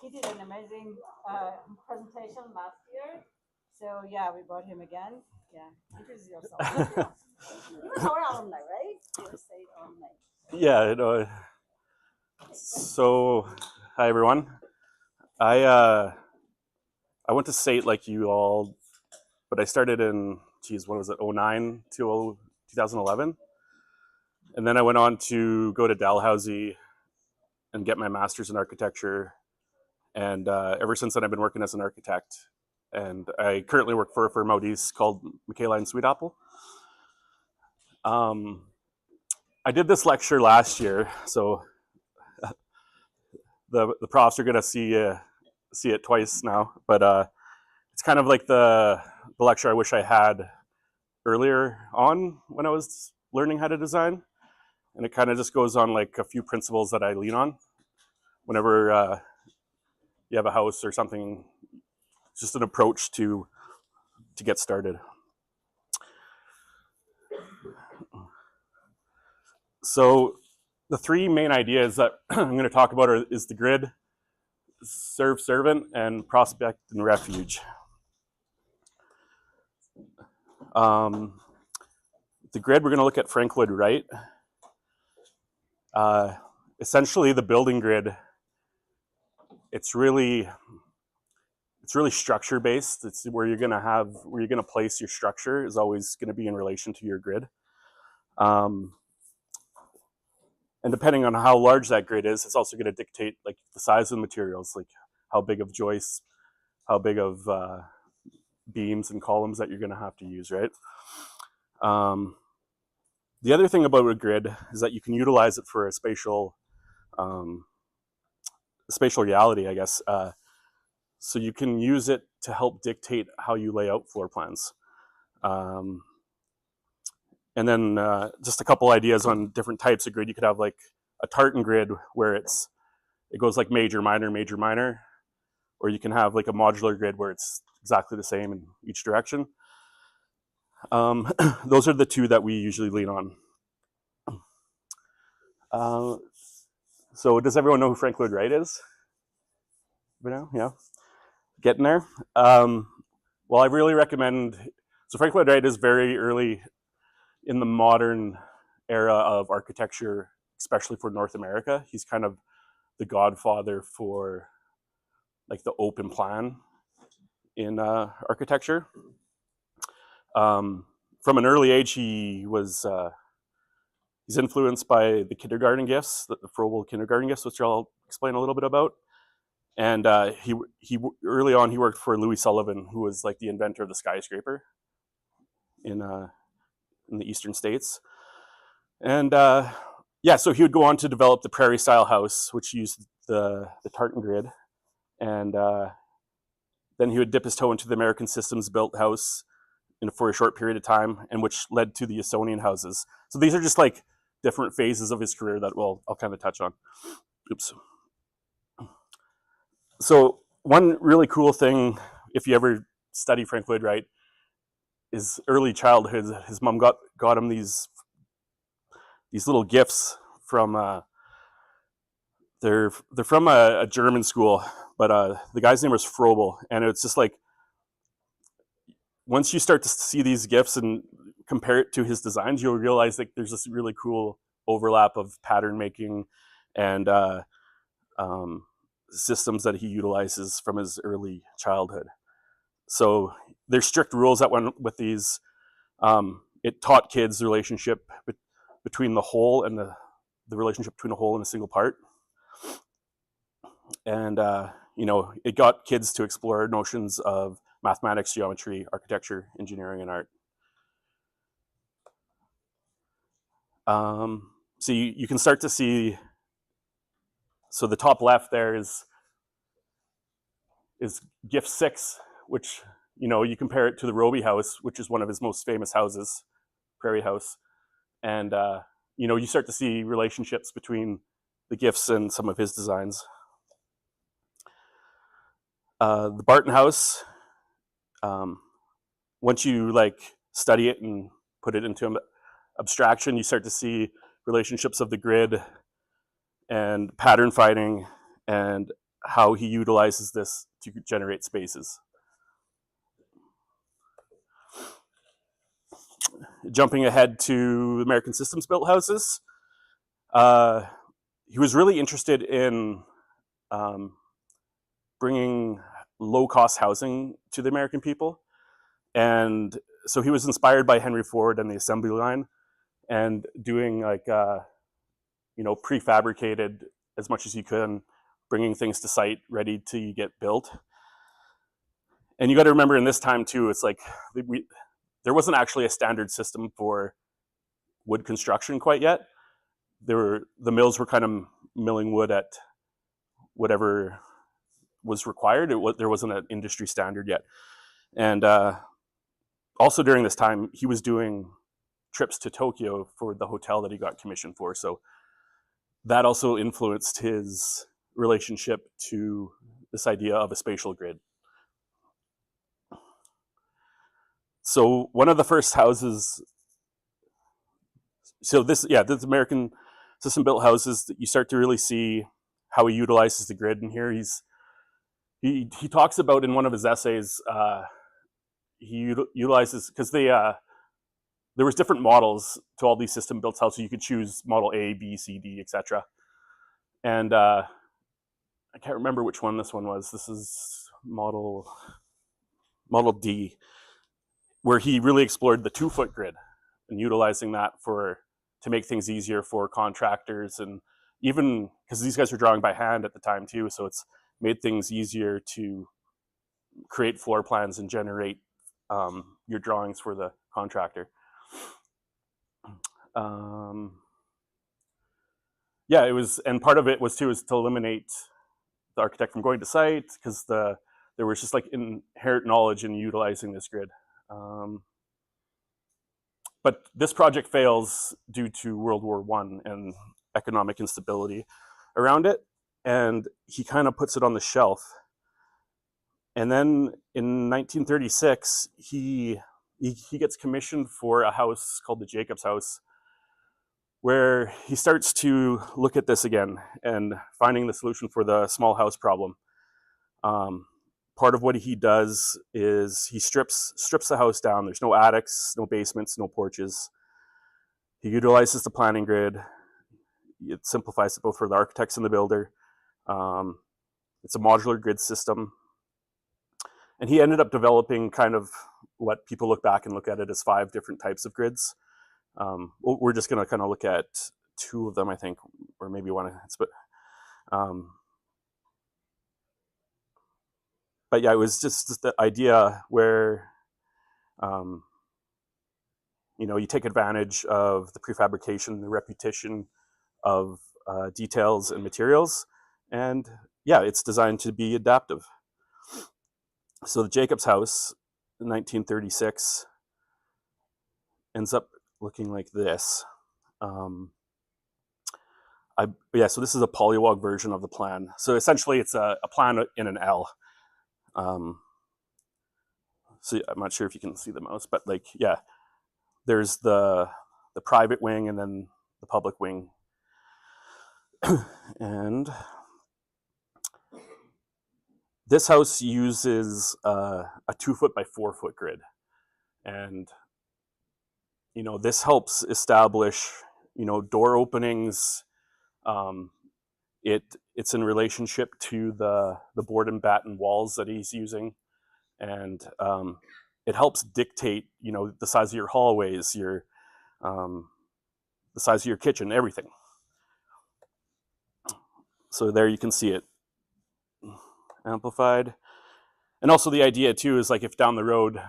he did an amazing presentation last year. So yeah, we brought him again. Yeah, introduce yourself. You're our alumni, right? You're Sait alumni. Yeah. So, hi everyone. I went to Sait like you all, but I started in what was it, 09 to 2011, and then I went on to go to Dalhousie and get my master's in architecture. And ever since then, I've been working as an architect. And I currently work for a firm out east called Michaela and Sweet Apple. I did this lecture last year, so the profs are gonna see it twice now. But it's kind of like the lecture I wish I had earlier on when I was learning how to design, and it kind of just goes on like a few principles that I lean on whenever you have a house or something. It's just an approach to get started. So the three main ideas that I'm going to talk about is the grid, serve servant, and prospect and refuge. The grid, we're going to look at Frank Lloyd Wright. Essentially, the building grid, it's really structure based. It's where you're going to place your structure is always going to be in relation to your grid. And depending on how large that grid is, it's also going to dictate like the size of the materials, like how big of joists, how big of beams and columns that you're going to have to use, right? The other thing about a grid is that you can utilize it for a spatial reality, I guess. So you can use it to help dictate how you lay out floor plans. And then just a couple ideas on different types of grid. You could have like a tartan grid where it goes like major, minor, major, minor. Or you can have like a modular grid where it's exactly the same in each direction. Those are the two that we usually lean on. So does everyone know who Frank Lloyd Wright is? Yeah, getting there. Well, I really recommend. So Frank Lloyd Wright is very early in the modern era of architecture, especially for North America. He's kind of the godfather for like the open plan in architecture. From an early age, he's influenced by the kindergarten gifts, the Froebel kindergarten gifts, which I'll explain a little bit about. And he early on he worked for Louis Sullivan, who was like the inventor of the skyscraper in the eastern states. And so he would go on to develop the prairie style house, which used the tartan grid. And then he would dip his toe into the American systems built house for a short period of time, and which led to the Usonian houses. So these are just like different phases of his career that I'll kind of touch on. Oops. So one really cool thing, if you ever study Frank Lloyd Wright, is early childhood. His mom got him these little gifts from they're from a German school, but the guy's name was Froebel, and it's just like once you start to see these gifts and compare it to his designs, you'll realize that there's this really cool overlap of pattern making and systems that he utilizes from his early childhood. So there's strict rules that went with these. It taught kids the relationship between the whole and the relationship between a whole and a single part. And it got kids to explore notions of mathematics, geometry, architecture, engineering, and art. So you can start to see. So the top left there is gift 6, which you compare it to the Roby house, which is one of his most famous houses, Prairie House, and you start to see relationships between the gifts and some of his designs. The Barton House, once you study it and put it into abstraction, you start to see relationships of the grid and pattern finding and how he utilizes this to generate spaces. Jumping ahead to American Systems built houses, he was really interested in bringing low-cost housing to the American people. And so he was inspired by Henry Ford and the assembly line and doing like, prefabricated as much as you could, bringing things to site ready to get built. And you got to remember in this time too, it's like there wasn't actually a standard system for wood construction quite yet. The mills were kind of milling wood at whatever was required. There wasn't an industry standard yet. And also during this time, he was doing trips to Tokyo for the hotel that he got commissioned for. So that also influenced his relationship to this idea of a spatial grid. So one of the first houses, this American System built houses, that you start to really see how he utilizes the grid in here. He talks about in one of his essays, he utilizes, because there was different models to all these system built houses. You could choose model A, B, C, D, etc. And I can't remember which one this one was. This is model D, where he really explored the 2-foot grid and utilizing that to make things easier for contractors, and even because these guys were drawing by hand at the time too, so it's made things easier to create floor plans and generate your drawings for the contractor. It was, and part of it was to eliminate the architect from going to site, because there was just like inherent knowledge in utilizing this grid. But this project fails due to World War I and economic instability around it, and he kind of puts it on the shelf. And then in 1936, he gets commissioned for a house called the Jacobs House, where he starts to look at this again and finding the solution for the small house problem. Part of what he does is he strips the house down. There's no attics, no basements, no porches. He utilizes the planning grid. It simplifies it both for the architects and the builder. It's a modular grid system. And he ended up developing kind of what people look back and look at it as 5 different types of grids. We're just going to kind of look at 2 of them, I think, or maybe one. But yeah, it was just the idea where, you take advantage of the prefabrication, the repetition of details and materials, and yeah, it's designed to be adaptive. So the Jacobs House in 1936 ends up looking like this. So this is a polywog version of the plan. So essentially it's a plan in an L. So I'm not sure if you can see the mouse, but there's the private wing and then the public wing. And this house uses a 2-foot by 4-foot grid. And, this helps establish, door openings. It's in relationship to the board and batten walls that he's using. And it helps dictate, the size of your hallways, the size of your kitchen, everything. So there you can see it amplified. And also the idea too is like if down the road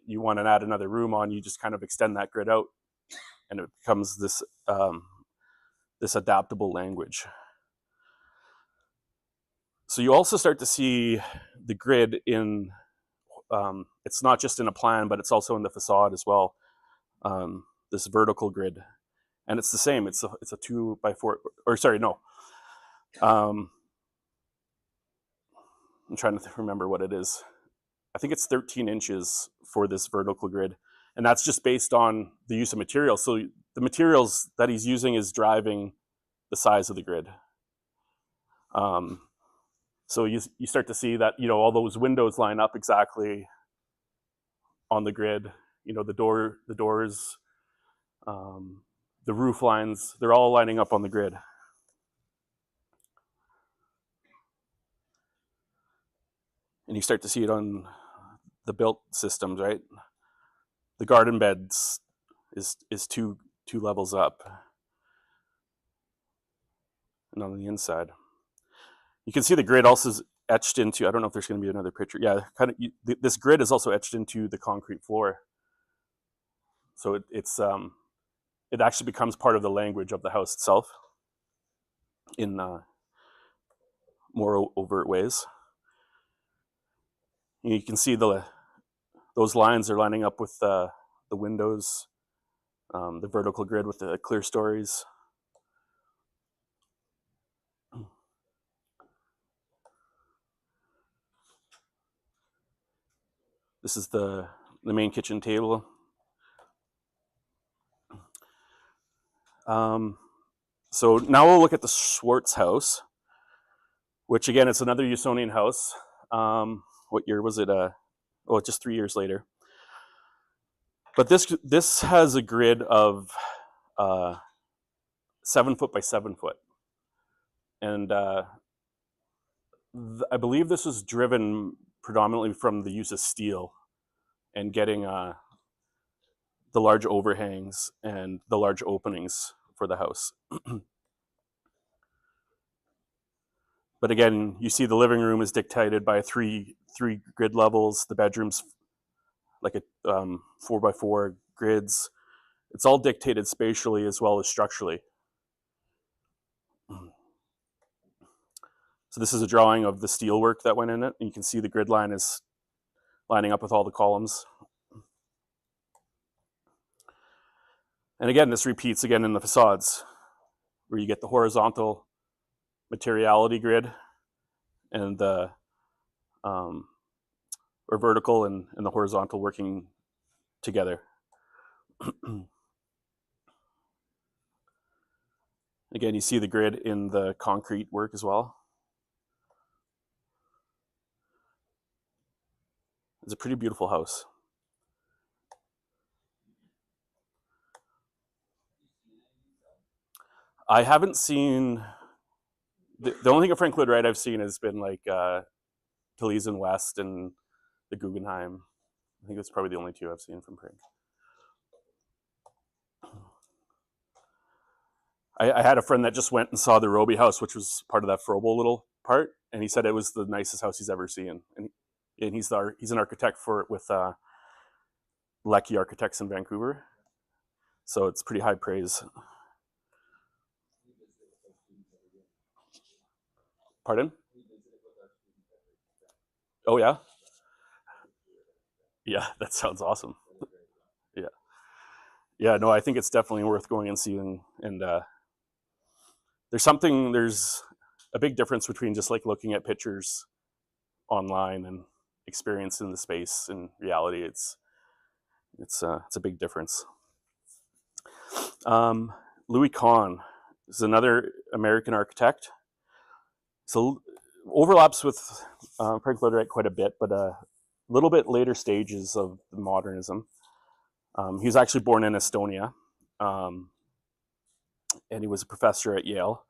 you want to add another room on, you just kind of extend that grid out and it becomes this this adaptable language. So you also start to see the grid in, it's not just in a plan, but it's also in the facade as well. This vertical grid, and it's the same. It's a 2 by 4, or sorry, no. I'm trying to remember what it is. I think it's 13 inches for this vertical grid, and that's just based on the use of materials. So the materials that he's using is driving the size of the grid. So you start to see that, all those windows line up exactly on the grid. The doors, the roof lines, they're all lining up on the grid. And you start to see it on the built systems, right? The garden beds is two levels up. And on the inside, you can see the grid also is etched into, I don't know if there's going to be another picture. Yeah, this grid is also etched into the concrete floor. So it actually becomes part of the language of the house itself in more overt ways. You can see those lines are lining up with the windows, the vertical grid with the clear stories. This is the main kitchen table. So now we'll look at the Schwartz house, which again, it's another Usonian house. What year was it? Just 3 years later. But this has a grid of 7 foot by 7 foot. And I believe this was driven predominantly from the use of steel and getting the large overhangs and the large openings for the house. But again, you see the living room is dictated by three grid levels. The bedrooms, like a 4x4 grids. It's all dictated spatially as well as structurally. So this is a drawing of the steelwork that went in it. And you can see the grid line is lining up with all the columns. And again, this repeats again in the facades, where you get the horizontal materiality grid and the or vertical and the horizontal working together. Again, you see the grid in the concrete work as well. It's a pretty beautiful house. I haven't seen, the only thing of Frank Lloyd Wright I've seen has been like Taliesin West and the Guggenheim. I think that's probably the only two I've seen from Frank. I had a friend that just went and saw the Roby house, which was part of that Froebel little part, and he said it was the nicest house he's ever seen. And he's an architect with Leckie Architects in Vancouver, so it's pretty high praise. Pardon? Oh yeah? Yeah, that sounds awesome. Yeah, no, I think it's definitely worth going and seeing. And there's a big difference between just like looking at pictures online and experiencing the space in reality. It's a big difference. Louis Kahn is another American architect. So overlaps with Frank Lloyd Wright quite a bit, but a little bit later stages of modernism. He was actually born in Estonia, and he was a professor at Yale.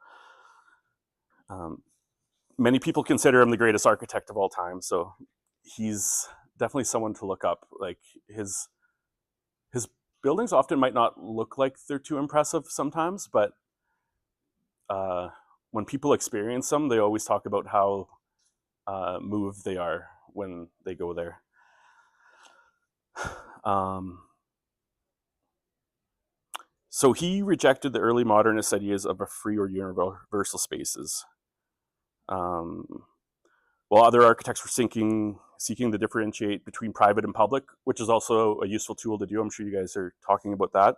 Many people consider him the greatest architect of all time, so he's definitely someone to look up. Like his buildings often might not look like they're too impressive sometimes, but when people experience them, they always talk about how moved they are when they go there. So he rejected the early modernist ideas of a free or universal spaces. While other architects were seeking to differentiate between private and public, which is also a useful tool to do. I'm sure you guys are talking about that.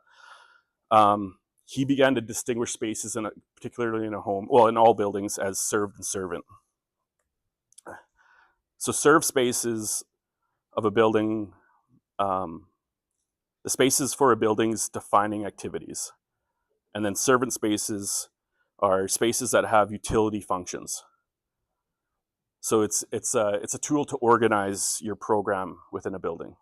He began to distinguish spaces, particularly in a home, well, in all buildings, as served and servant. So served spaces of a building, the spaces for a building's defining activities. And then servant spaces are spaces that have utility functions. So it's a tool to organize your program within a building.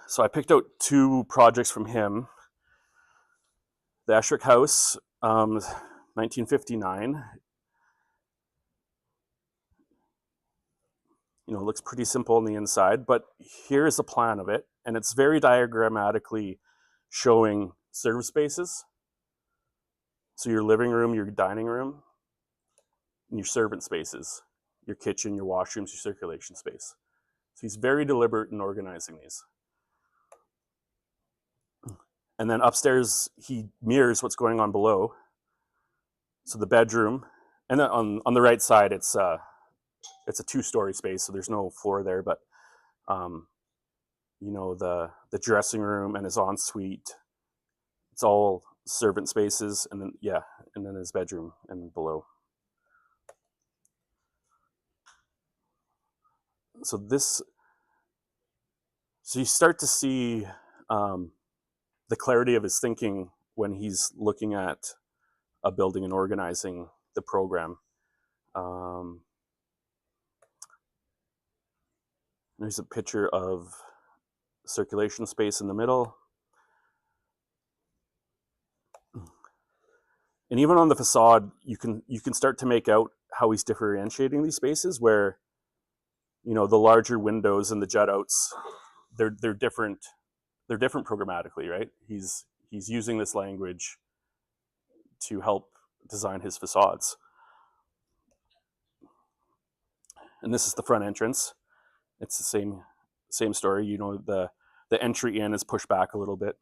So I picked out 2 projects from him. The Esherick House, 1959. It looks pretty simple on the inside, but here's a plan of it, and it's very diagrammatically showing serve spaces. So your living room, your dining room, and your servant spaces, your kitchen, your washrooms, your circulation space. So he's very deliberate in organizing these. And then upstairs, he mirrors what's going on below. So the bedroom, and then on the right side, it's a 2-story space, so there's no floor there, but the dressing room and his ensuite, it's all servant spaces, and then his bedroom and below. So you start to see the clarity of his thinking when he's looking at a building and organizing the program. There's a picture of circulation space in the middle. And even on the facade, you can start to make out how he's differentiating these spaces, where the larger windows and the jut outs, they're different programmatically, right? He's using this language to help design his facades. And this is the front entrance. It's the same story. The entry in is pushed back a little bit,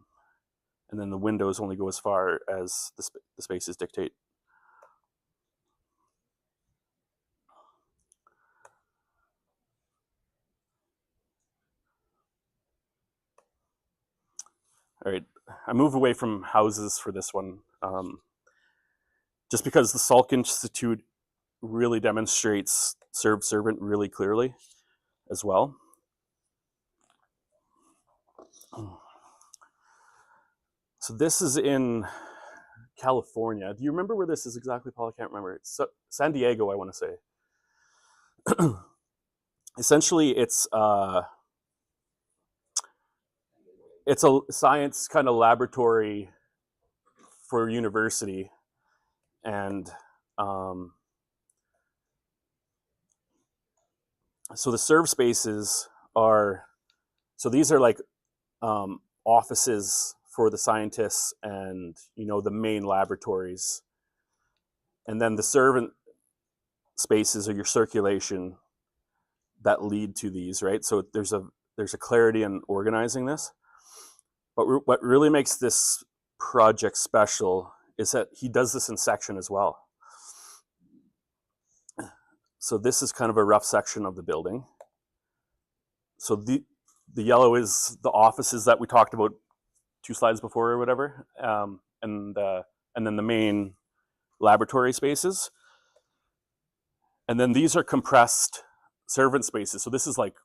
and then the windows only go as far as the spaces dictate. All right, I move away from houses for this one, just because the Salk Institute really demonstrates servant really clearly as well. So this is in California. Do you remember where this is exactly, Paul? I can't remember. It's San Diego, I want to say. Essentially, it's a science kind of laboratory for university, and so the serve spaces these are like offices for the scientists and the main laboratories, and then the servant spaces are your circulation that lead to these, right? So there's a clarity in organizing this. But what really makes this project special is that he does this in section as well. So this is kind of a rough section of the building. So the yellow is the offices that we talked about 2 slides before or whatever, and then the main laboratory spaces. And then these are compressed servant spaces. So this is like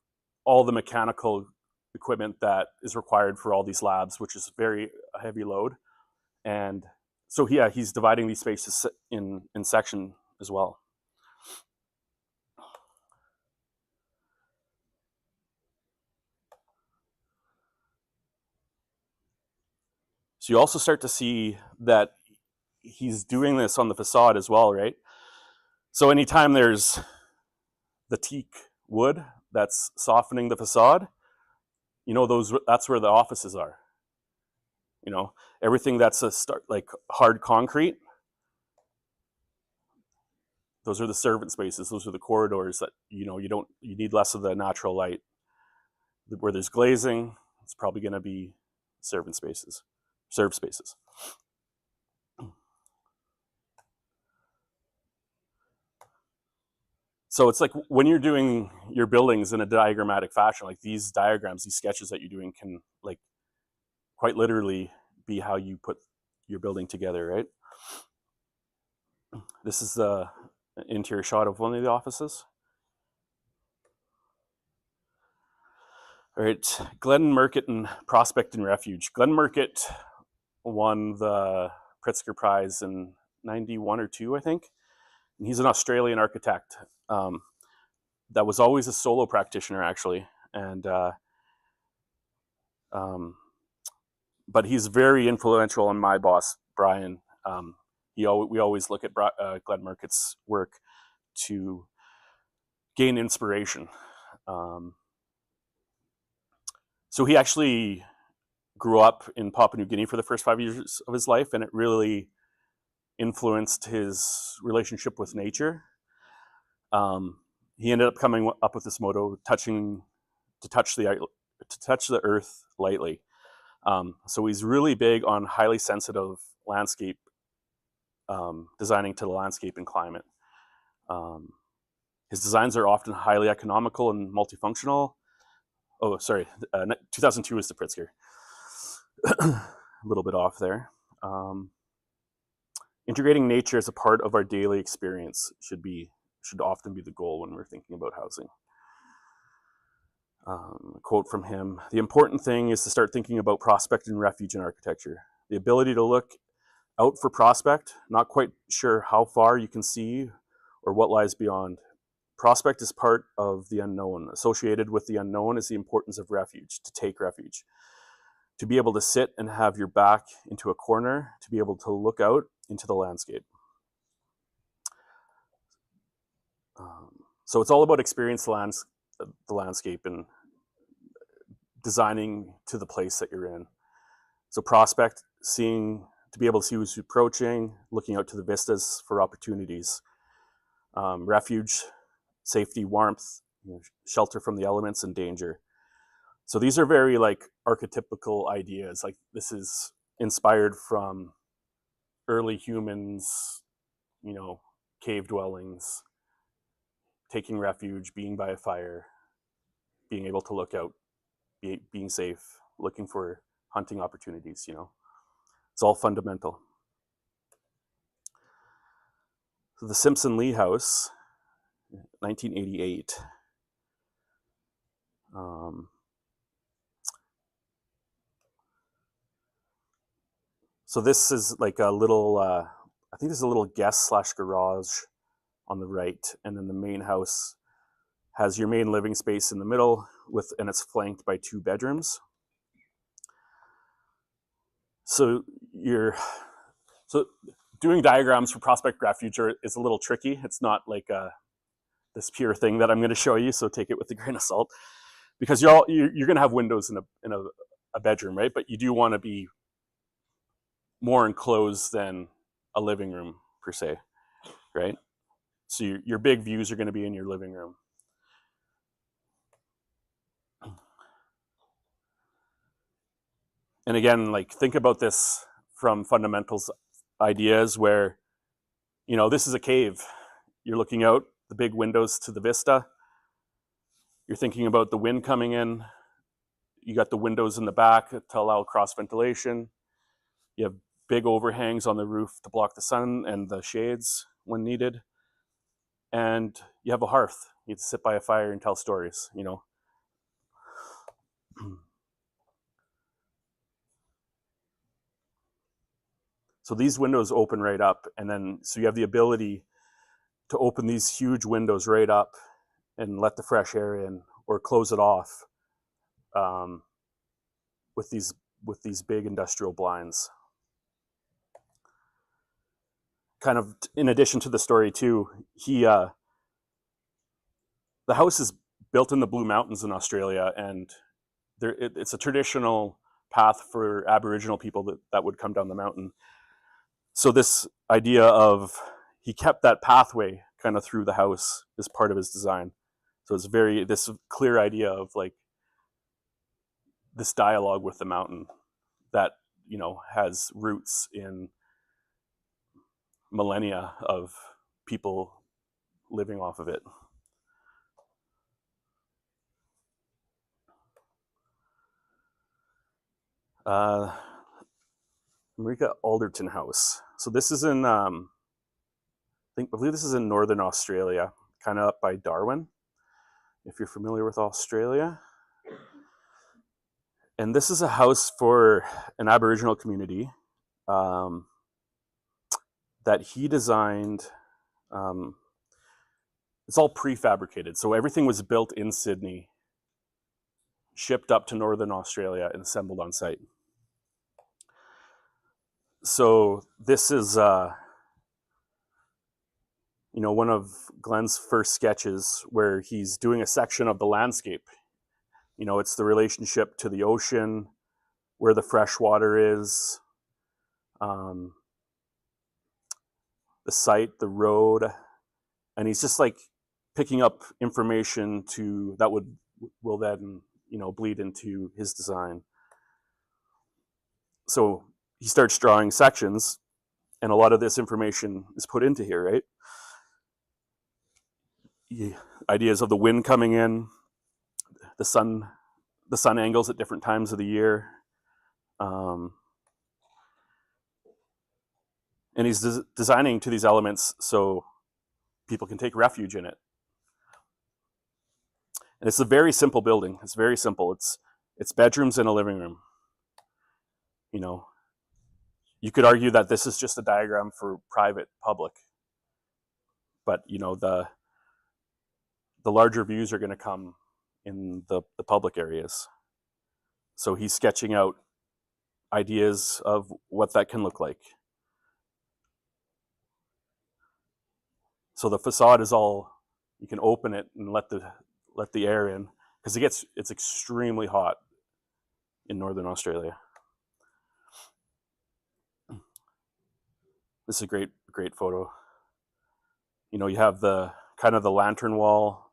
all the mechanical equipment that is required for all these labs, which is very heavy load. And so he's dividing these spaces in section as well. So you also start to see that he's doing this on the facade as well, right? So anytime there's the teak wood that's softening the facade, that's where the offices are. Everything that's like hard concrete, those are the servant spaces. Those are the corridors that you need less of the natural light. Where there's glazing, it's probably going to be serve spaces. So it's like when you're doing your buildings in a diagrammatic fashion, like these diagrams, these sketches that you're doing can like quite literally be how you put your building together, right? This is the interior shot of one of the offices. All right, Glenmarket and Prospect and Refuge. Glenmarket won the Pritzker Prize in 91 or 2, I think. He's an Australian architect that was always a solo practitioner, actually, and but he's very influential on my boss, Brian. We always look at Glenn Murcutt's work to gain inspiration. So he actually grew up in Papua New Guinea for the first 5 years of his life, and it really influenced his relationship with nature. He ended up coming up with this motto: to touch the earth lightly. So he's really big on highly sensitive landscape, designing to the landscape and climate. His designs are often highly economical and multifunctional. Oh, sorry, 2002 is the Pritzker. A little bit off there. Integrating nature as a part of our daily experience should often be the goal when we're thinking about housing. A quote from him: "The important thing is to start thinking about prospect and refuge in architecture. The ability to look out for prospect, not quite sure how far you can see or what lies beyond. Prospect is part of the unknown. Associated with the unknown is the importance of refuge, to take refuge. To be able to sit and have your back into a corner, to be able to look out into the landscape." So it's all about experience the landscape and designing to the place that you're in. So prospect, to be able to see who's approaching, looking out to the vistas for opportunities. Refuge, safety, warmth, shelter from the elements and danger. So these are very like archetypical ideas. Like this is inspired from early humans, cave dwellings, taking refuge, being by a fire, being able to look out, being safe, looking for hunting opportunities, It's all fundamental. So the Simpson Lee House, 1988. So this is like a little, I think there's a little guest / garage on the right, and then the main house has your main living space in the middle and it's flanked by 2 bedrooms. So doing diagrams for prospect refuge is a little tricky. It's not like this pure thing that I'm going to show you, so take it with a grain of salt, because you're going to have windows in a bedroom, right? But you do want to be more enclosed than a living room per se, right? So your big views are going to be in your living room. And again, like think about this from fundamentals ideas where, this is a cave. You're looking out, the big windows to the vista. You're thinking about the wind coming in. You got the windows in the back to allow cross ventilation. You have big overhangs on the roof to block the sun and the shades when needed. And you have a hearth. You have to sit by a fire and tell stories, So these windows open right up, and then so you have the ability to open these huge windows right up and let the fresh air in, or close it off with these big industrial blinds. Kind of in addition to the story too, the house is built in the Blue Mountains in Australia, and it's a traditional path for Aboriginal people that would come down the mountain. So this idea of, he kept that pathway kind of through the house as part of his design. So it's this clear idea of like this dialogue with the mountain that, has roots in millennia of people living off of it. Marika Alderton House. So this is in, I believe this is in Northern Australia, kind of up by Darwin, if you're familiar with Australia. And this is a house for an Aboriginal community that he designed It's all prefabricated. So everything was built in Sydney, shipped up to Northern Australia, and assembled on site. So this is, one of Glenn's first sketches where he's doing a section of the landscape. It's the relationship to the ocean, where the fresh water is, the site, the road, and he's just like picking up information that will then bleed into his design. So he starts drawing sections, and a lot of this information is put into here, right? Ideas of the wind coming in, the sun angles at different times of the year, and he's designing to these elements so people can take refuge in it. And it's a very simple building. It's very simple. It's bedrooms and a living room. You could argue that this is just a diagram for private, public, but the larger views are going to come in the public areas. So he's sketching out ideas of what that can look like. So the facade is all, you can open it and let the air in, because it's extremely hot in Northern Australia. This is a great photo. You have the kind of the lantern wall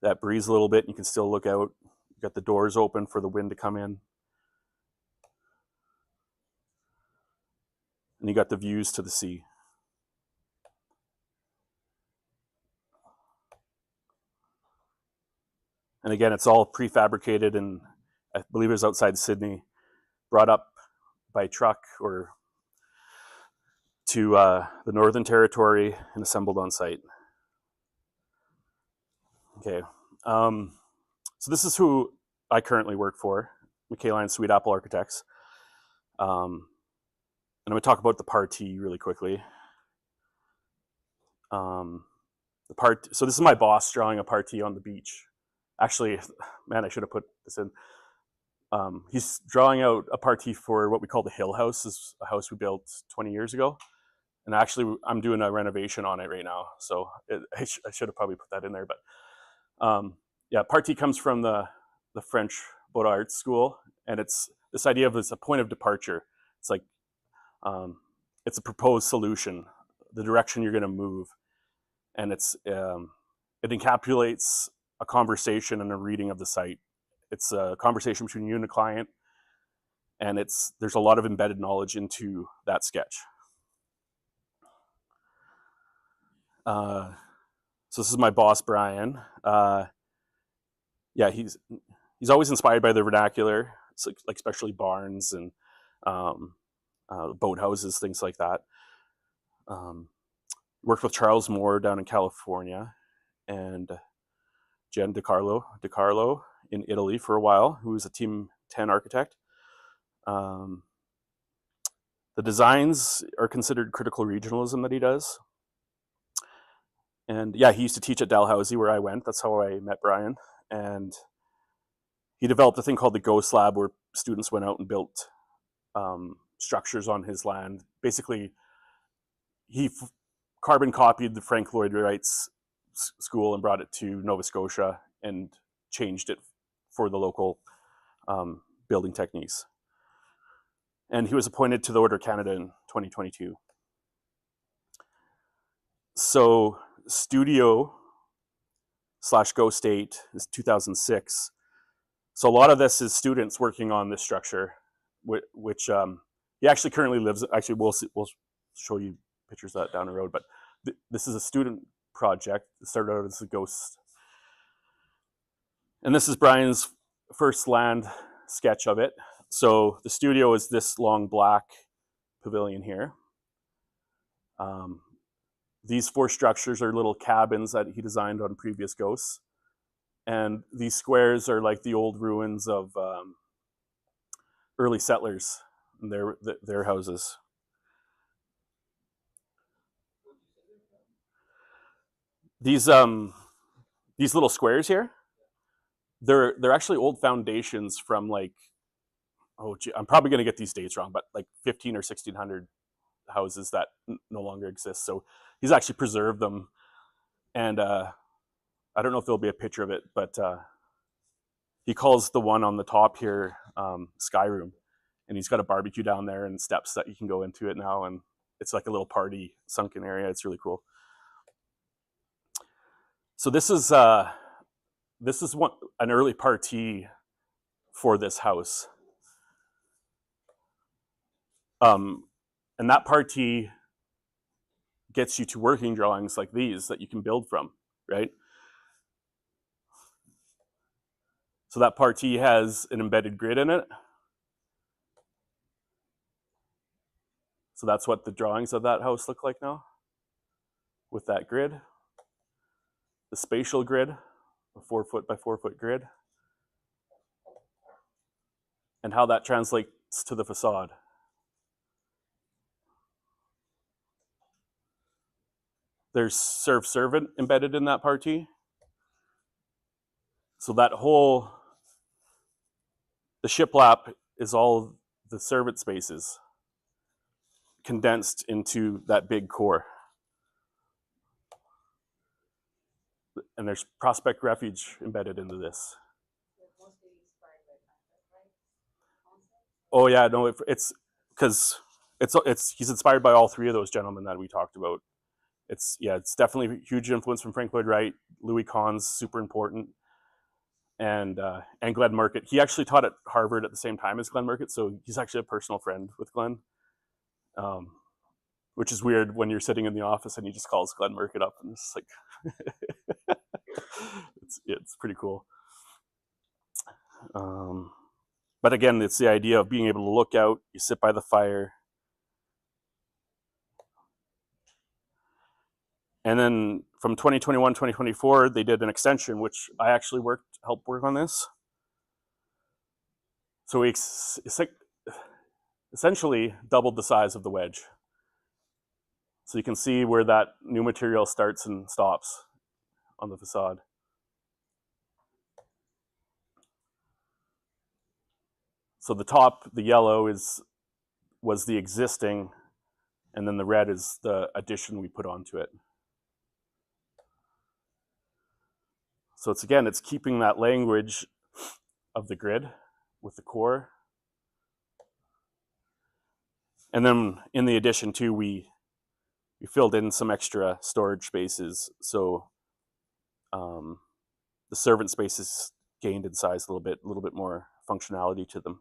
that breathes a little bit, and you can still look out. You got the doors open for the wind to come in. And you got the views to the sea. And again, it's all prefabricated, and I believe it was outside Sydney, brought up by truck or to the Northern Territory and assembled on site. Okay, so this is who I currently work for, Caughlin Sweet Apple Architects. And I'm going to talk about the party really quickly. So this is my boss drawing a party on the beach. Actually, man, I should have put this in. He's drawing out a party for what we call the Hill House. This is a house we built 20 years ago. And actually, I'm doing a renovation on it right now. So I should have probably put that in there. But yeah, party comes from the French Beaux Arts School. And it's this idea of it's a point of departure. It's like, it's a proposed solution, the direction you're going to move. And it encapsulates a conversation and a reading of the site. It's a conversation between you and the client, and there's a lot of embedded knowledge into that sketch. So this is my boss, Brian. Yeah, he's always inspired by the vernacular, like especially barns and boathouses, things like that. Worked with Charles Moore down in California, and Jen DiCarlo in Italy for a while, who was a Team 10 architect. The designs are considered critical regionalism that he does. And yeah, he used to teach at Dalhousie, where I went. That's how I met Brian. And he developed a thing called the Ghost Lab, where students went out and built structures on his land. Basically, he carbon copied the Frank Lloyd Wright's school and brought it to Nova Scotia and changed it for the local building techniques. And he was appointed to the Order of Canada in 2022. So Studio / Ghost 8 is 2006. So a lot of this is students working on this structure, which he actually currently lives. Actually, we'll show you pictures of that down the road. But this is a student project. It started out as a ghost. And this is Brian's first land sketch of it. So the studio is this long black pavilion here. These 4 structures are little cabins that he designed on previous ghosts. And these squares are like the old ruins of early settlers and their houses. these little squares here, they're actually old foundations from like, oh gee, I'm probably going to get these dates wrong, but like 15 or 1600 houses that no longer exist. So he's actually preserved them, and I don't know if there'll be a picture of it, but he calls the one on the top here Sky Room, and he's got a barbecue down there and steps that you can go into it now, and it's like a little party sunken area. It's really cool. So this is an early party for this house, and that party gets you to working drawings like these that you can build from, right? So that party has an embedded grid in it. So that's what the drawings of that house look like now, with that grid. The spatial grid, a 4 foot by 4 foot grid, and how that translates to the facade. There's servant embedded in that party. So that whole, the shiplap is all the servant spaces condensed into that big core. And there's Prospect Refuge embedded into this. Oh yeah, no, it's because he's inspired by all three of those gentlemen that we talked about. It's definitely a huge influence from Frank Lloyd Wright. Louis Kahn's super important, and Glenn Murcutt. He actually taught at Harvard at the same time as Glenn Murcutt, so he's actually a personal friend with Glenn, which is weird when you're sitting in the office and he just calls Glenn Murcutt up, and it's like it's pretty cool. But again, it's the idea of being able to look out. You sit by the fire. And then from 2021, 2024, they did an extension, which I actually helped work on this. So we essentially doubled the size of the wedge. So you can see where that new material starts and stops on the facade. So the top, the yellow was the existing, and then the red is the addition we put onto it. So it's keeping that language of the grid with the core. And then in the addition too, we filled in some extra storage spaces. So the servant spaces gained in size a little bit more functionality to them.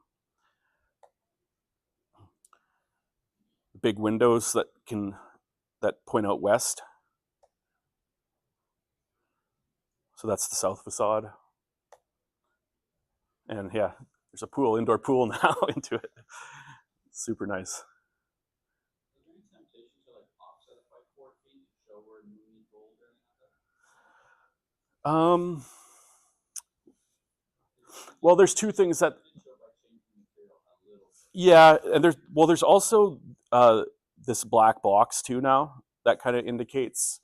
Big windows that point out west. So that's the south facade. And yeah, there's a indoor pool now into it. Super nice. Well, there's two things that. Yeah, and there's also this black box too now that kind of indicates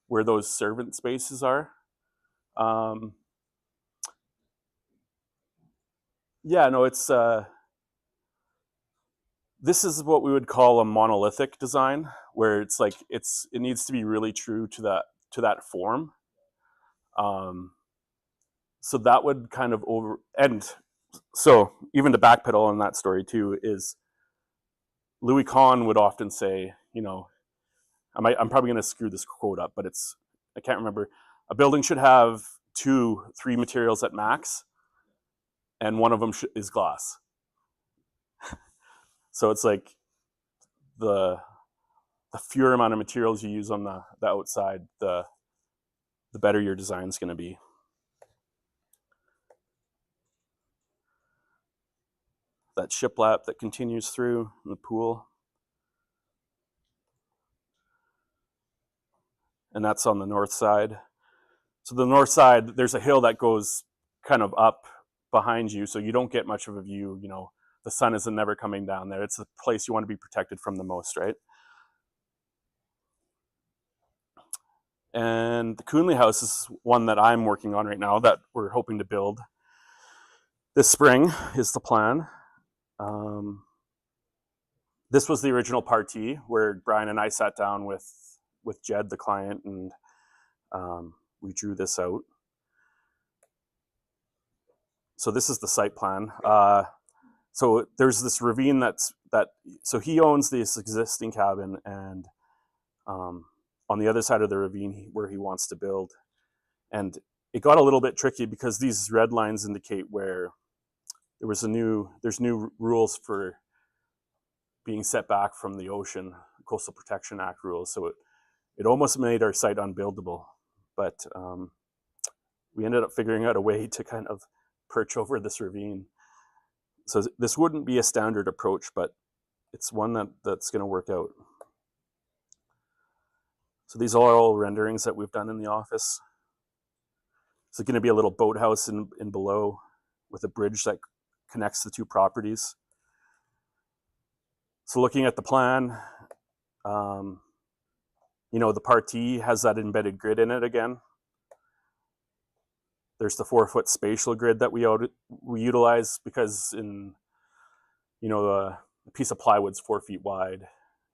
where those servant spaces are. Yeah, no, it's this is what we would call a monolithic design, where it's like it needs to be really true to that form. So that would kind of so even to backpedal on that story too is Louis Kahn would often say, I'm probably going to screw this quote up, but I can't remember. A building should have 2-3 materials at max, and one of them is glass. So it's like the fewer amount of materials you use on the outside, the better your design is going to be. That shiplap that continues through the pool. And that's on the north side. So the north side, there's a hill that goes kind of up behind you, so you don't get much of a view. The sun isn't never coming down there. It's the place you want to be protected from the most, right? And the Caughlin house is one that I'm working on right now that we're hoping to build this spring is the plan. This was the original party where Brian and I sat down with Jed, the client, and we drew this out. So this is the site plan. So there's this ravine so he owns this existing cabin, and on the other side of the ravine where he wants to build. And it got a little bit tricky because these red lines indicate where there's new rules for being set back from the ocean, Coastal Protection Act rules. So it almost made our site unbuildable, but we ended up figuring out a way to kind of perch over this ravine. So this wouldn't be a standard approach, but it's one that's going to work out. So these are all renderings that we've done in the office. It's going to be a little boathouse in below with a bridge that connects the two properties. So looking at the plan, the party has that embedded grid in it again. There's the 4-foot spatial grid that we utilize because a piece of plywood's 4 feet wide.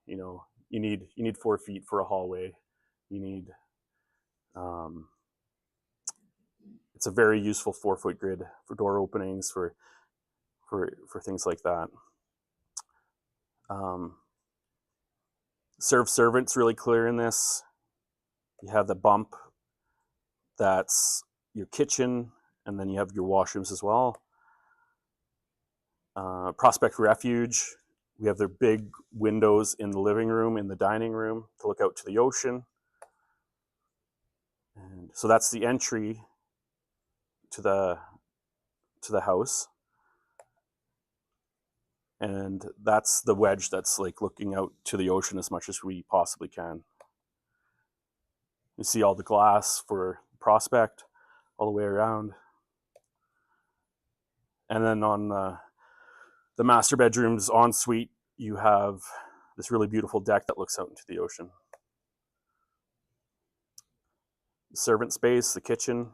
You need 4 feet for a hallway. You need it's a very useful 4-foot grid for door openings, for things like that. Serve servant's really clear in this. You have the bump that's your kitchen, and then you have your washrooms as well. Prospect refuge, we have their big windows in the living room, in the dining room to look out to the ocean. And so that's the entry to the house. And that's the wedge that's like looking out to the ocean as much as we possibly can. You see all the glass for Prospect all the way around. And then on the master bedroom's ensuite, you have this really beautiful deck that looks out into the ocean. The servant space, the kitchen.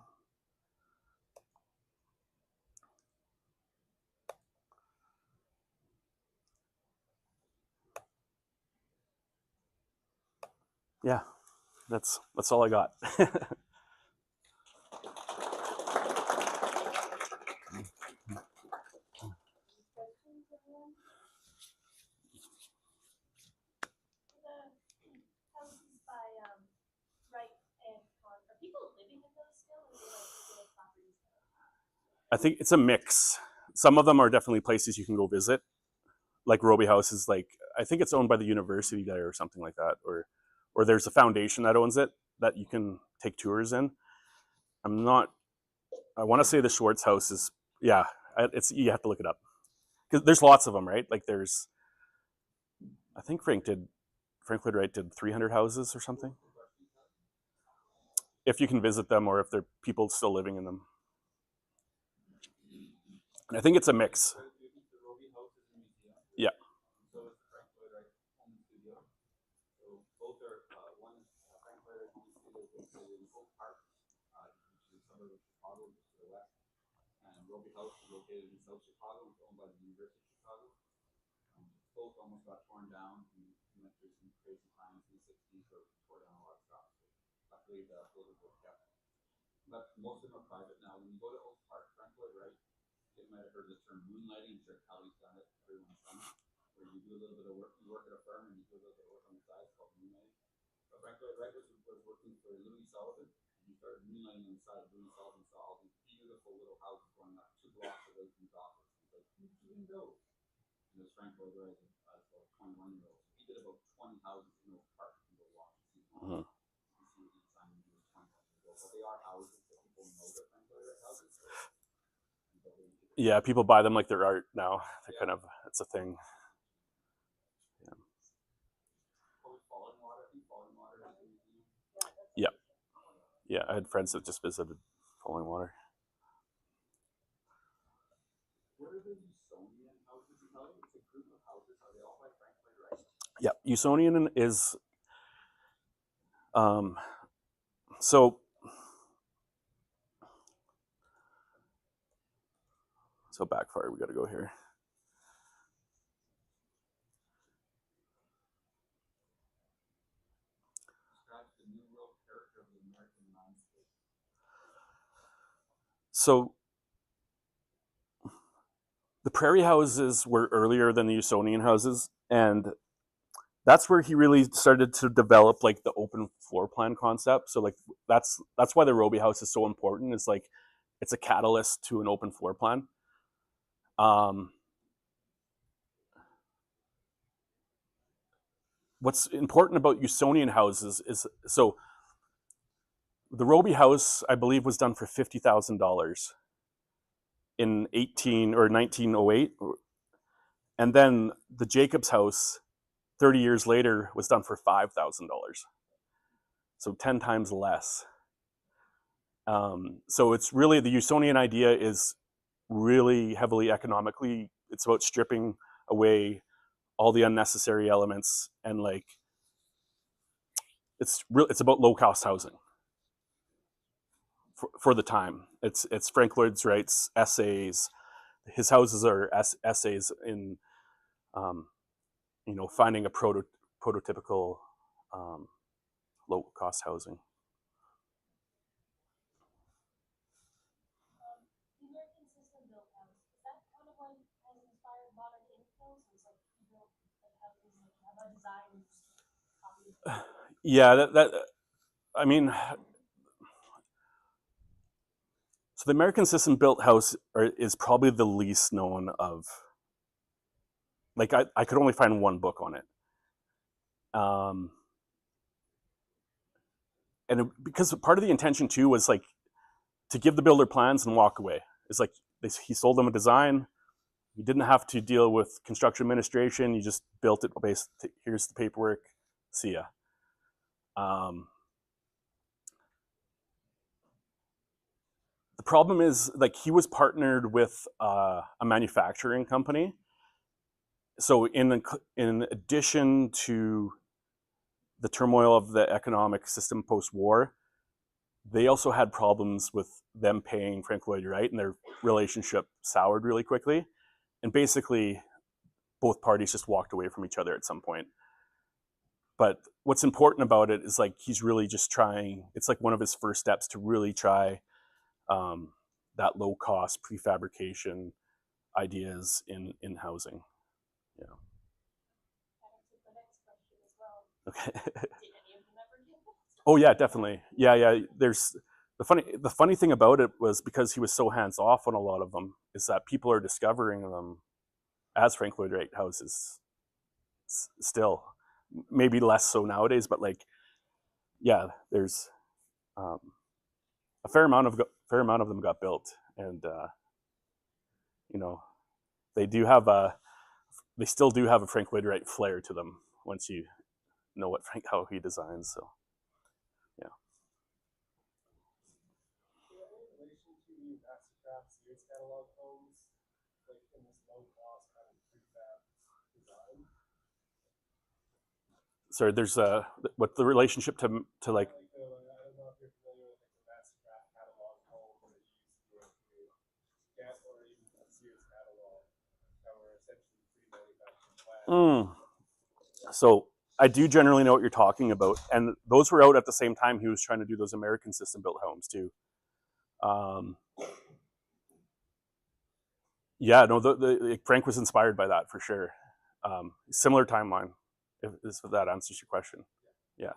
Yeah, that's all I got. I think it's a mix. Some of them are definitely places you can go visit. Like Roby House is I think it's owned by the university there or something like that, or there's a foundation that owns it that you can take tours in. I want to say the Schwartz House is, you have to look it up because there's lots of them, right? Like I think Frank Lloyd Wright did 300 houses or something. If you can visit them or if there are people still living in them. And I think it's a mix. Yeah. Roby House is located in South Chicago. It's owned by the University of Chicago. Both almost got torn down. We went through some crazy times in the 60s where we tore down a lot of stuff. So luckily, the buildings were kept. But most of them are private now. When you go to Oak Park, Frank Lloyd Wright, you might have heard the term moonlighting. I'm sure Callie's done it. Everyone's done it. Where you do a little bit of work. You work at a firm and you do a little bit of work on the side. It's called moonlighting. But Frank Lloyd Wright was working for Louis Sullivan. He started moonlighting on the side of Louis Sullivan, saw all these beautiful little houses going up 2 blocks away from his office. He's like, who's doing those? And it was Frank Lloyd Wright as about 21-year-old. He did about 20 houses in Oak Park. You can go walk and see them. You see what he designed when he was 21 years old. But they are houses that people know that Frank Lloyd Wright houses. Yeah, people buy them like they're art now. They're it's a thing. Yeah. Yeah, I had friends that just visited Falling Water. What are the Usonian houses? It's a group of houses. Are they all by Frank Lloyd Wright? Yeah, Usonian is So back far, we got to go here. So the prairie houses were earlier than the Usonian houses, and that's where he really started to develop like the open floor plan concept. So like that's why the Roby house is so important. It's like it's a catalyst to an open floor plan. What's important about Usonian houses is, so the Roby house, I believe, was done for $50,000 in 1908, and then the Jacobs house 30 years later was done for $5,000, so 10 times less. So it's really, the Usonian idea is really heavily economically, it's about stripping away all the unnecessary elements, and like it's about low cost housing for the time. It's Frank Lloyd Wright's essays. His houses are essays in finding a prototypical low cost housing. The American system built house, is that kind of what has inspired modern infills? It's like you built like houses like have a design copy. Yeah, that I mean, so the American system built house is probably the least known of. Like I could only find one book on it. Because part of the intention too was like to give the builder plans and walk away. It's like he sold them a design. You didn't have to deal with construction administration. You just built it based. Here's the paperwork. See ya. The problem is, like, he was partnered with a manufacturing company. So in addition to the turmoil of the economic system post-war, they also had problems with them paying Frank Lloyd Wright, and their relationship soured really quickly. And basically, both parties just walked away from each other at some point. But what's important about it is like he's really just trying. It's like one of his first steps to really try that low cost prefabrication ideas in housing. Yeah. Okay. Oh yeah, definitely. Yeah. There's the funny thing about it was, because he was so hands off on a lot of them, is that people are discovering them as Frank Lloyd Wright houses still. Maybe less so nowadays, but like, yeah, there's a fair amount of them got built, and they still do have a Frank Lloyd Wright flair to them once you know how he designs. So, yeah. Do you have any relation to the Mastercraft Sears catalog homes, like in this low cost kind of prefab design? Sorry, there's what the relationship to like. I don't know if you're familiar with like the Mastercraft catalog homes that you used to be able to get, or even the Sears catalog that were essentially pre-manufactured plans. So I do generally know what you're talking about, and those were out at the same time he was trying to do those American system built homes too. Yeah, no, Frank was inspired by that for sure. Similar timeline, if that answers your question. Yeah.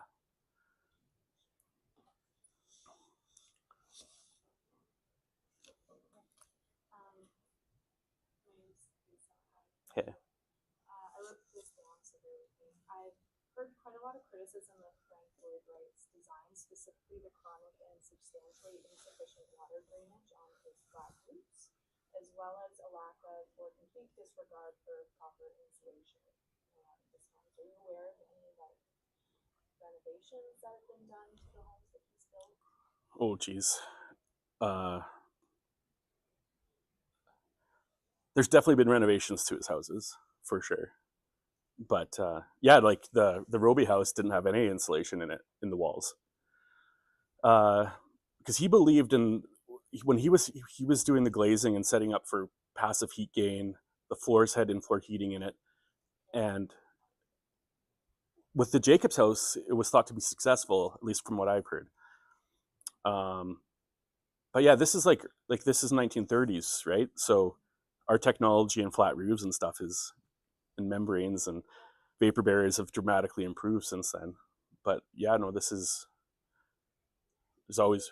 Okay. I wrote this down so bear with me. I've heard quite a lot of criticism of Frank Lloyd Wright's design, specifically the chronic and substantially insufficient water drainage on his flat roofs, as well as a lack of or complete disregard for proper insulation. Are you aware of any like renovations that have been done to the homes that he's built? Oh, geez. There's definitely been renovations to his houses for sure, but yeah, like the Roby house didn't have any insulation in the walls. because he believed in, when he was doing the glazing and setting up for passive heat gain. The floors had in-floor heating in it, and with the Jacobs house, it was thought to be successful, at least from what I've heard. But yeah, this is like this is 1930s, right? So our technology and flat roofs and stuff is, and membranes and vapor barriers have dramatically improved since then. But yeah, no, this is, there's always,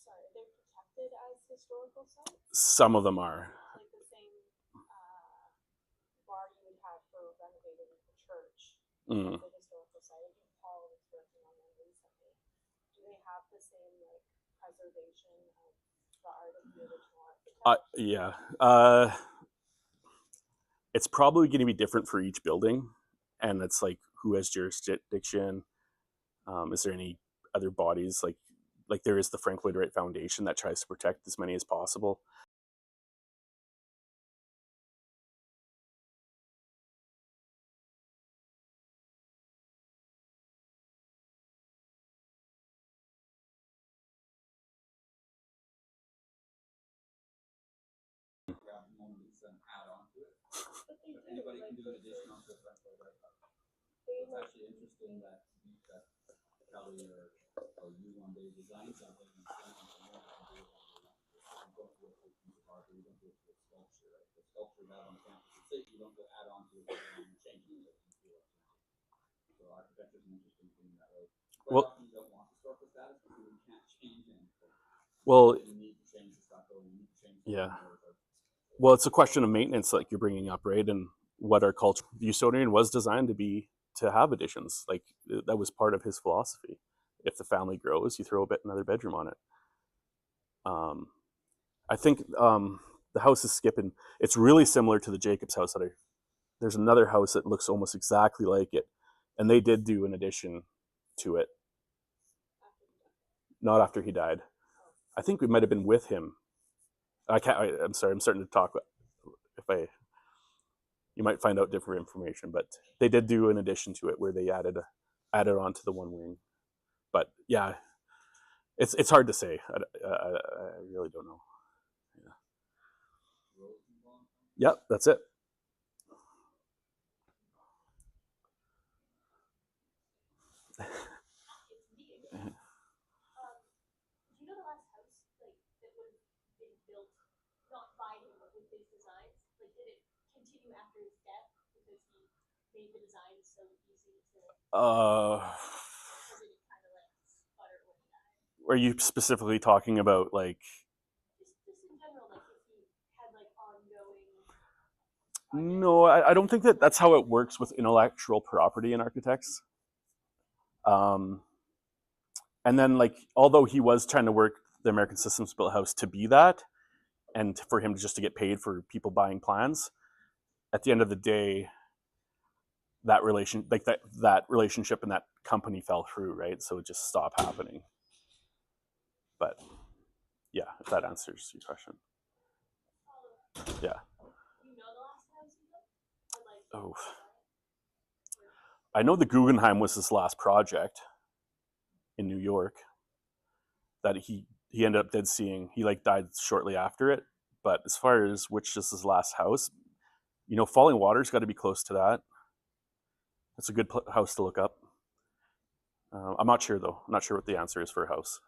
Sorry, they're protected as historical sites? some of them are. Like the same bar you would have for renovating the church Mm. as a historical site. I think Paul was working on them recently. Do they have the same like preservation of the art of the original architect? Yeah. It's probably going to be different for each building, and it's like, who has jurisdiction? Is there any other bodies, like there is the Frank Lloyd Wright Foundation that tries to protect as many as possible. grab moments and add on to it. But they But do, anybody like can do an those addition are- onto a Frank Lloyd Wright house. they It's like actually interesting that Kelly or you one day design something and send it to me and do it however you want to. You don't do it to a piece of art, or you don't do it to a sculpture, right? The sculpture you have on campus at Sait, you don't go add on to it and change it if you feel like changing. So architecture is an interesting thing that way. Quite Well- often you don't want historical status because you can't change anything. Well, You need to change the stucco, you need to change Yeah. something. well, it's a question of maintenance, like you're bringing up, right? And what our culture, the Usonian was designed to have additions. Like that was part of his philosophy. If the family grows, you throw another bedroom on it. I think the house is skipping. It's really similar to the Jacobs house there's another house that looks almost exactly like it, and they did do an addition to it. Not after he died. I think we might have been with him. I'm sorry. I'm starting to talk. You might find out different information, but they did do an addition to it where they added on to the one wing. But yeah, it's hard to say. I really don't know. Yeah. Yep, that's it. Do you know the last house like that would have been built not by him but with his designs? Like did it continue after his death because he made the designs so easy to or did it kind of like sputter when he died? Are you specifically talking about like? Just in general, like if he had like ongoing No, I don't think that's how it works with intellectual property in architects. And then, like, although he was trying to work the American Systems Built House to be that, and for him just to get paid for people buying plans, at the end of the day, that relationship and that company fell through, right? So it just stopped happening. But yeah, if that answers your question. Yeah. you know the last house he built? Or like Oh. I know the Guggenheim was his last project in New York that he ended up dead seeing. He like died shortly after it. But as far as which is his last house, Falling Water's got to be close to that. That's a good house to look up. I'm not sure though. I'm not sure what the answer is for a house.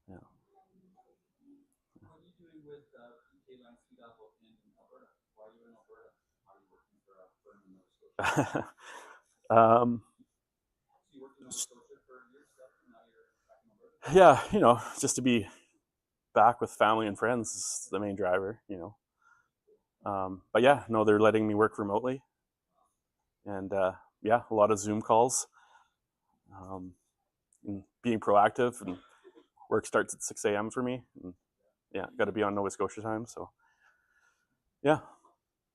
Yeah. What are you doing with PK Line Speed Apple in Alberta? Why are you in Alberta? How are you working for a firm in Nova Scotia? So you worked in Nova Scotia for years, and now you're back in Alberta? Yeah, just to be back with family and friends is the main driver, But yeah, no, they're letting me work remotely, and yeah, a lot of Zoom calls, and being proactive. And work starts at 6 a.m. for me, and yeah, got to be on Nova Scotia time. So yeah,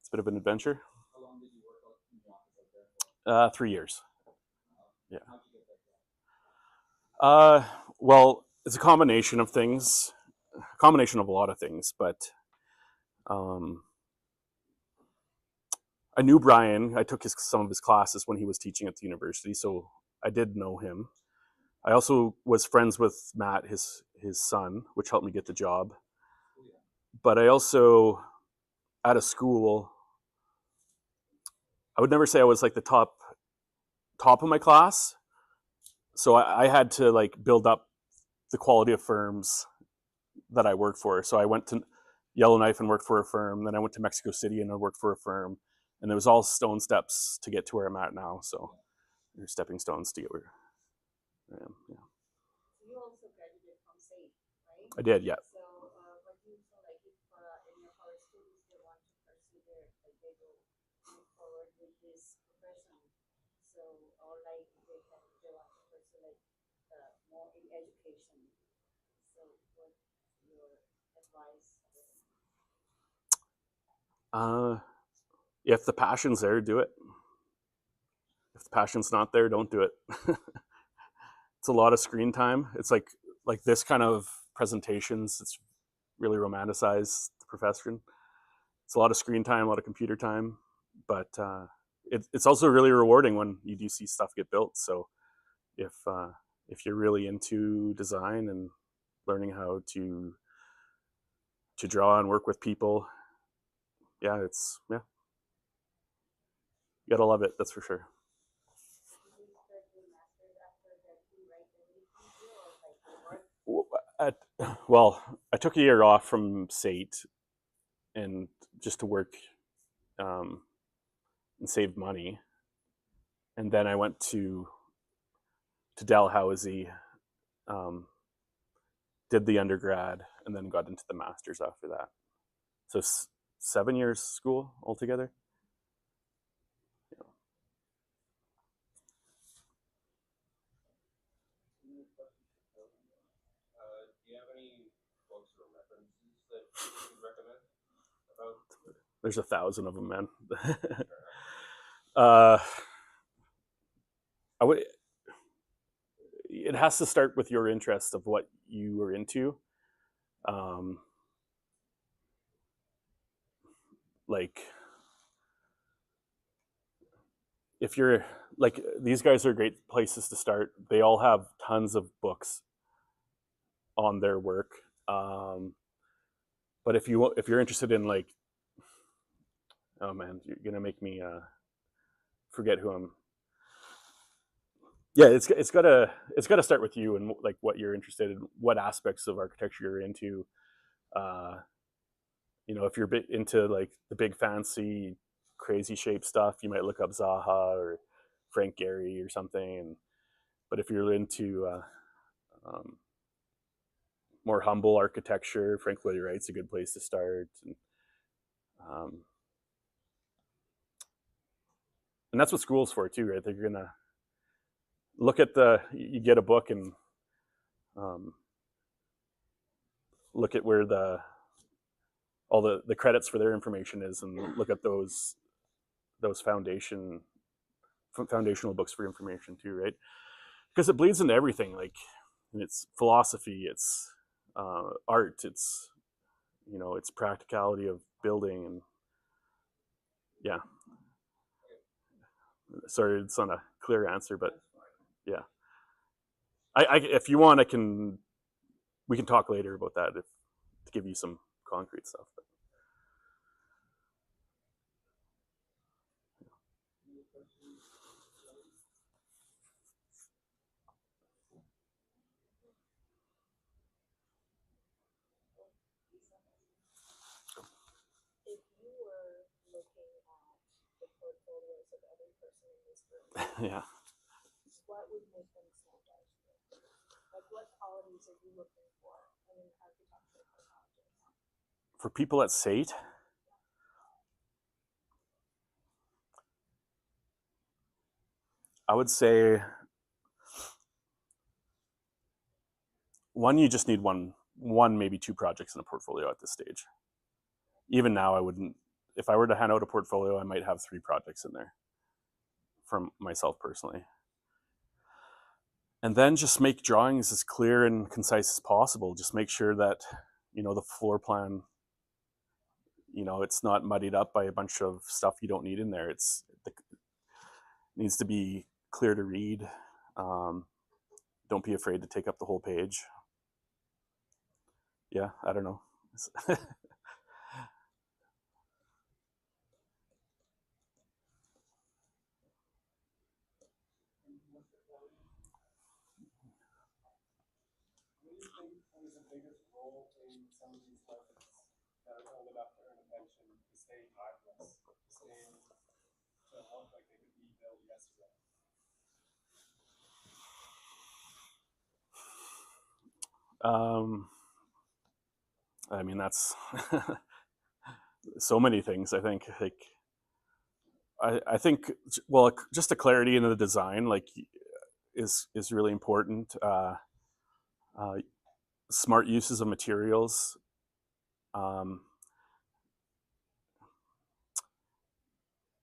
it's a bit of an adventure. How long did you work out in the office out there for? 3 years. Yeah. How'd you get that job? Well, it's a combination of things, a combination of a lot of things, but I knew Brian. I took some of his classes when he was teaching at the university, so I did know him. I also was friends with Matt, his son, which helped me get the job. But I also, at a school, I would never say I was like the top of my class. So I had to like build up the quality of firms that I worked for. So I went to Yellowknife and worked for a firm. Then I went to Mexico City and I worked for a firm. And it was all stone steps to get to where I'm at now. So they're stepping stones to get where I am. Yeah. So you also graduated from Sait, right? I did, yeah. So what do you feel like if any of our students they want to pursue their like they go move forward with this profession, so or like they want to pursue like more in education. So what's your advice? If the passion's there, do it. If the passion's not there, don't do it. It's a lot of screen time. It's like this kind of presentations. It's really romanticized the profession. It's a lot of screen time, a lot of computer time, but it's also really rewarding when you do see stuff get built. So if you're really into design and learning how to draw and work with people, you gotta love it. That's for sure. Well, I took a year off from Sait and just to work and save money, and then I went to Dalhousie, did the undergrad, and then got into the master's after that. So 7 years school altogether. Do you have any books or references that you would recommend about? There's 1,000 of them, man. I would. It has to start with your interest of what you are into. Like, if you're like, these guys are great places to start. They all have tons of books on their work. But if you're interested in like, oh man, you're gonna make me forget who I'm. Yeah, it's gotta start with you and like what you're interested in, what aspects of architecture you're into. If you're into like the big fancy crazy shape stuff, you might look up Zaha or Frank Gehry or something. But if you're into more humble architecture, Frank Lloyd Wright's a good place to start. And that's what school's for too, right? They're gonna look at you get a book and look at where all the credits for their information is, and look at those foundational books for information too, right? Because it bleeds into everything. Like, it's philosophy, it's art, it's it's practicality of building, and yeah. Sorry, it's not a clear answer, but yeah. I if you want, we can talk later about that to give you some concrete stuff. But. If you were looking at the portfolios of every person in this room, Yeah. what would make them stand out? Like, what qualities are you looking for in an architectural technologist? For people at Sait, I would say one, you just need one maybe two projects in a portfolio at this stage. Even now, I wouldn't. If I were to hand out a portfolio, I might have 3 projects in there from myself personally. And then just make drawings as clear and concise as possible. Just make sure that the floor plan, it's not muddied up by a bunch of stuff you don't need in there. It needs to be clear to read. don't be afraid to take up the whole page. Yeah, I don't know. What do you think plays the biggest role in some of these legends that are old enough to earn a pension to stay timeless, to look like they could be built yesterday? I mean, that's so many things. I think I think, well, just the clarity in the design is really important. Uh, Smart uses of materials. Um,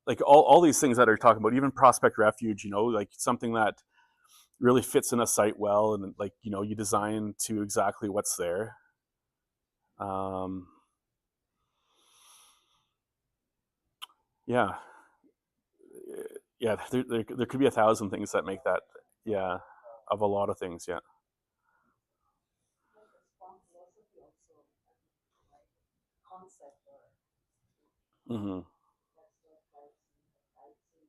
like all these things that are talking about, even Prospect Refuge, like something that really fits in a site well, and like, you design to exactly what's there. Yeah, yeah. There could be 1,000 things that make that. Yeah, of a lot of things. Yeah. Like a strong philosophy also, like concept or Mm-hmm. that's what drives me.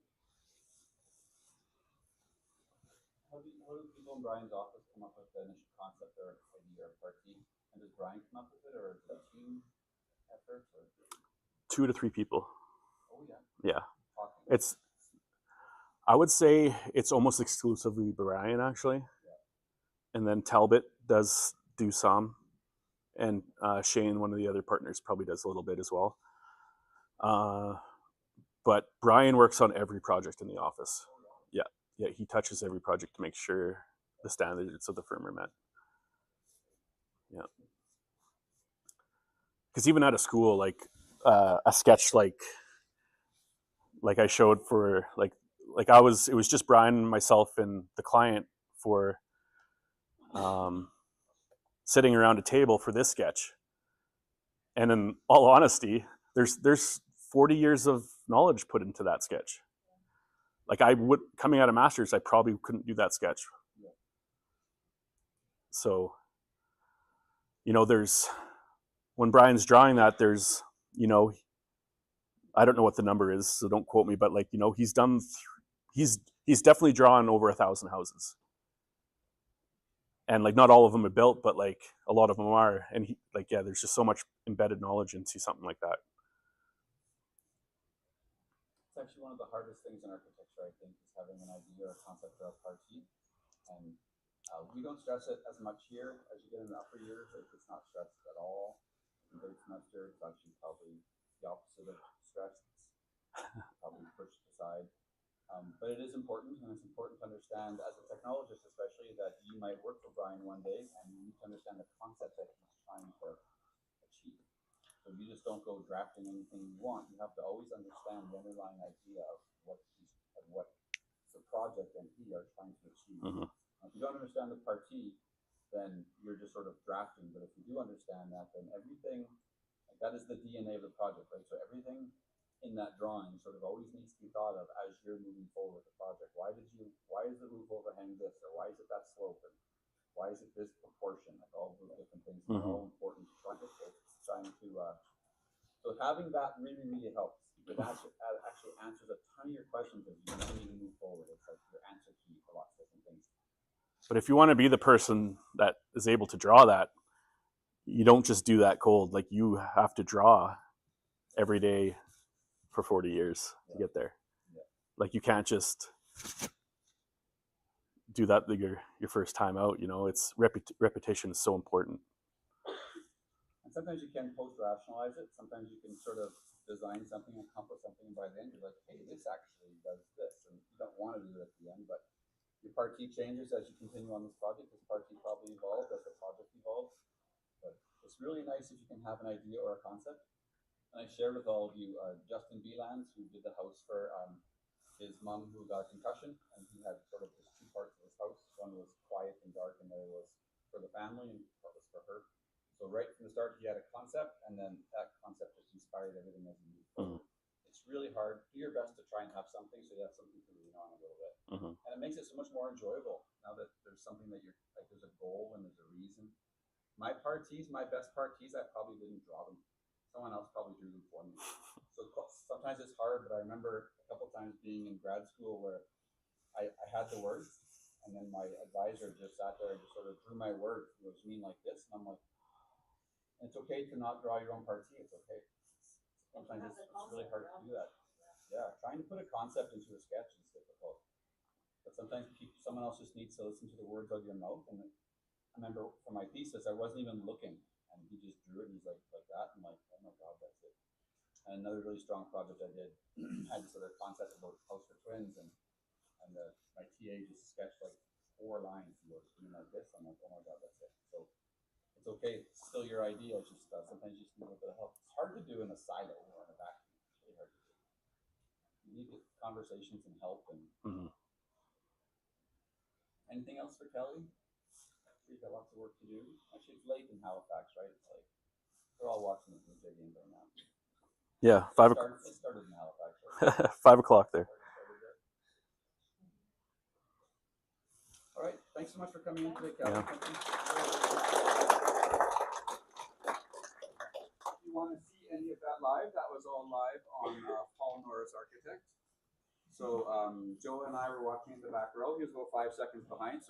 How do people in Brian's office come up with the initial concept or idea or party? And does Brian come up with it, or is it a team effort? Or 2 to 3 people. oh yeah, Yeah, talking. it's. I would say it's almost exclusively Brian, actually, and then Talbot does do some, and Shane, one of the other partners, probably does a little bit as well. But Brian works on every project in the office. Yeah, yeah, he touches every project to make sure the standards of the firm are met. Yeah, because even out of school, like a sketch like I showed for it was just Brian, myself, and the client for sitting around a table for this sketch. And in all honesty, there's 40 years of knowledge put into that sketch. Like I would, coming out of masters, I probably couldn't do that sketch. So, there's when Brian's drawing that, there's, I don't know what the number is, so don't quote me, but like, he's done, he's definitely drawn over 1,000 houses. And like, not all of them are built, but like a lot of them are. And there's just so much embedded knowledge into something like that. It's actually one of the hardest things in architecture, I think, is having an idea or a concept or a party. And we don't stress it as much here as you get in the upper years. Like, it's not stressed at all. In third semester, it's actually probably the opposite of stressed. It's probably pushed aside. But it is important, and it's important to understand, as a technologist especially, that you might work for Brian one day, and you need to understand the concept that he's trying to achieve. So you just don't go drafting anything you want. You have to always understand the underlying idea of what the project and he are trying to achieve. Mm-hmm. If you don't understand the party, then you're just sort of drafting. But if you do understand that, then everything, that is the DNA of the project, right? So everything in that drawing sort of always needs to be thought of as you're moving forward with the project. Why is the roof overhang this, or why is it that slope, and why is it this proportion? Like all those different things are all important to trying to so having that really, really helps. It actually answers a ton of your questions as you continue to move forward. It's like your answer key for lots of different things. But if you want to be the person that is able to draw that, you don't just do that cold. Like, you have to draw every day for 40 years to get there. Yeah. Like, you can't just do that your first time out. It's repetition is so important. And sometimes you can post-rationalize it. Sometimes you can sort of design something and accomplish something, and by the end you're like, hey, this actually does this. And you don't want to do it at the end, but your party changes as you continue on this project. This party probably evolved as the project evolves. But it's really nice if you can have an idea or a concept. And I shared with all of you Justin Beelands, who did the house for his mom who got a concussion, and he had sort of just 2 parts of his house. One was quiet and dark, and there was for the family, and that was for her. So right from the start, he had a concept, and then that concept just inspired everything as he moved forward. It's really hard. Do your best to try and have something so you have something to focusing on a little bit. Mhm. And it makes it so much more enjoyable now that there's something that you're like, there's a goal and there's a reason. My best parties, I probably didn't draw them. Someone else probably drew them for me. So sometimes it's hard, but I remember a couple times being in grad school where I had the words, and then my advisor just sat there and just sort of drew my words, which mean like this, and I'm like, it's okay to not draw your own partie. It's okay. Sometimes it's really hard to do that. Yeah, trying to put a concept into a sketch is difficult. But sometimes someone else just needs to listen to the words out of your mouth. And I remember for my thesis, I wasn't even looking, and he just drew it. And he's like that. I'm like, oh my god, that's it. And another really strong project I did had this other concept about house for twins, and my TA just sketched like 4 lines and goes, doing like this. I'm like, oh my god, that's it. So it's okay. It's still your idea. It's just sometimes you just need a little bit of help. It's hard to do in a silo or in a vacuum. It's really hard to do. You need conversations and help. And anything else for Kelly? We've got lots of work to do. Actually, it's late in Halifax, right? It's like they're all watching the Blue Jay game right now. Yeah, 5 o'clock. It started in Halifax, right? 5 o'clock there. All right. Thanks so much for coming in today, Kelly. Yeah. Thank you. If you want to see any of that live, that was all live on Paul Norris Architect. So Joe and I were watching in the back row. He was about 5 seconds behind. So